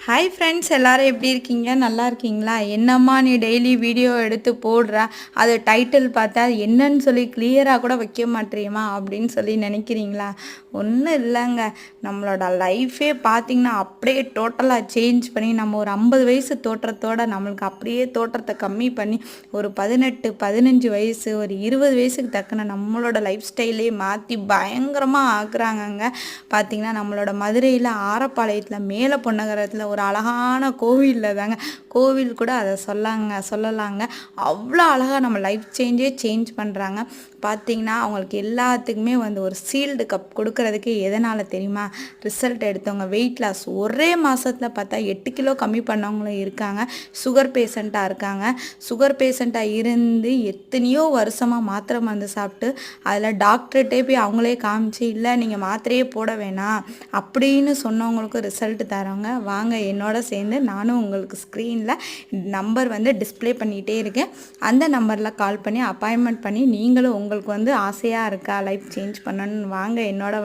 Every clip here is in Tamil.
ஹாய் ஃப்ரெண்ட்ஸ், எல்லாரும் எப்படி இருக்கீங்க? நல்லா இருக்கீங்களா? என்னம்மா நீ டெய்லி வீடியோ எடுத்து போடுற, அது டைட்டில் பார்த்தா என்னன்னு சொல்லி கிளியராக கூட வைக்க மாட்டேறியம்மா அப்படின்னு சொல்லி நினைக்கிறீங்களா? ஒன்றும் இல்லைங்க. நம்மளோட லைஃபே பார்த்திங்கன்னா அப்படியே டோட்டலாக சேஞ்ச் பண்ணி நம்ம ஒரு 50 வயசு தோற்றத்தோடு நம்மளுக்கு அப்படியே தோற்றத்தை கம்மி பண்ணி ஒரு 18 15 வயசு ஒரு 20 வயசுக்கு தக்கன நம்மளோட லைஃப் ஸ்டைலே மாற்றி பயங்கரமாக ஆக்குறாங்கங்க. பார்த்திங்கன்னா நம்மளோட மதுரையில் ஆரப்பாளையத்தில் மேலே பொன்னகரத்தில் ஒரு அழகான கோவிலில் தாங்க, கோவில் கூட அதை சொல்லலாங்க. அவ்வளோ அழகாக நம்ம லைஃப் சேஞ்ச் பண்ணுறாங்க. பார்த்திங்கன்னா அவங்களுக்கு எல்லாத்துக்குமே ஒரு சீல்டு கப் கொடுக்கறதுக்கு எதனால் தெரியுமா? ரிசல்ட் எடுத்தவங்க வெயிட் லாஸ் ஒரே மாதத்தில் பார்த்தா 8 கிலோ கம்மி பண்ணவங்களும் இருக்காங்க. சுகர் பேஷண்ட்டாக இருக்காங்க. சுகர் பேஷண்ட்டாக இருந்து எத்தனையோ வருஷமாக மாத்திரை மருந்து சாப்பிட்டு அதில் டாக்டர்கிட்டே போய் அவங்களே காமிச்சு இல்லை நீங்கள் மாத்திரையே போட வேணாம் அப்படின்னு சொன்னவங்களுக்கும் ரிசல்ட் தரவங்க. வாங்க என்னோட சேர்ந்து நானும் உங்களுக்கு ஸ்க்ரீனில் நம்பர் டிஸ்பிளே பண்ணிகிட்டே இருக்கேன். அந்த நம்பரில் கால் பண்ணி அப்பாயின்மெண்ட் பண்ணி நீங்களும் உங்களுக்கு ஆசையாக இருக்கா லைஃப் சேஞ்ச் பண்ணணும்னு வாங்க என்னோட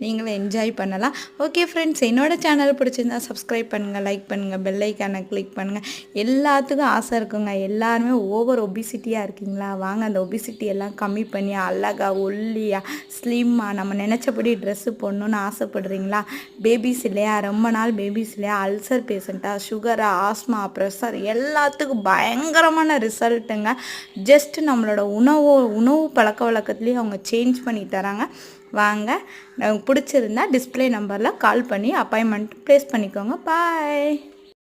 நீங்களும் என்ஜாய் பண்ணலாம். ஓகே ஃப்ரெண்ட்ஸ், என்னோட சேனல் பிடிச்சிருந்தா சப்ஸ்கிரைப் பண்ணுங்கள், லைக் பண்ணுங்கள், பெல் ஐக்கானை கிளிக் பண்ணுங்கள். எல்லாத்துக்கும் ஆசை இருக்குங்க. எல்லாருமே ஓவர் ஒபிசிட்டியாக இருக்கீங்களா? வாங்க அந்த ஒபிசிட்டி எல்லாம் கம்மி பண்ணி அழகாக ஒல்லியாக ஸ்லிம்மாக நம்ம நினச்சபடி ட்ரெஸ்ஸு போடணுன்னு ஆசைப்படுறீங்களா? பேபிஸ் இல்லையா, ரொம்ப நாள் பேபிஸ் இல்லையா, அல்சர் பேஷண்ட்டாக, சுகரா, ஆஸ்மா, ப்ரெஷர் எல்லாத்துக்கும் பயங்கரமான ரிசல்ட்டுங்க. ஜஸ்ட் நம்மளோட உணவு பழக்க வழக்கத்துலேயும் அவங்க சேஞ்ச் பண்ணி தராங்க. வாங்க, பிடிச்சிருந்தா டிஸ்பிளே நம்பரில் கால் பண்ணி அப்பாயின்மெண்ட் ப்ளேஸ் பண்ணிக்கோங்க. பாய்.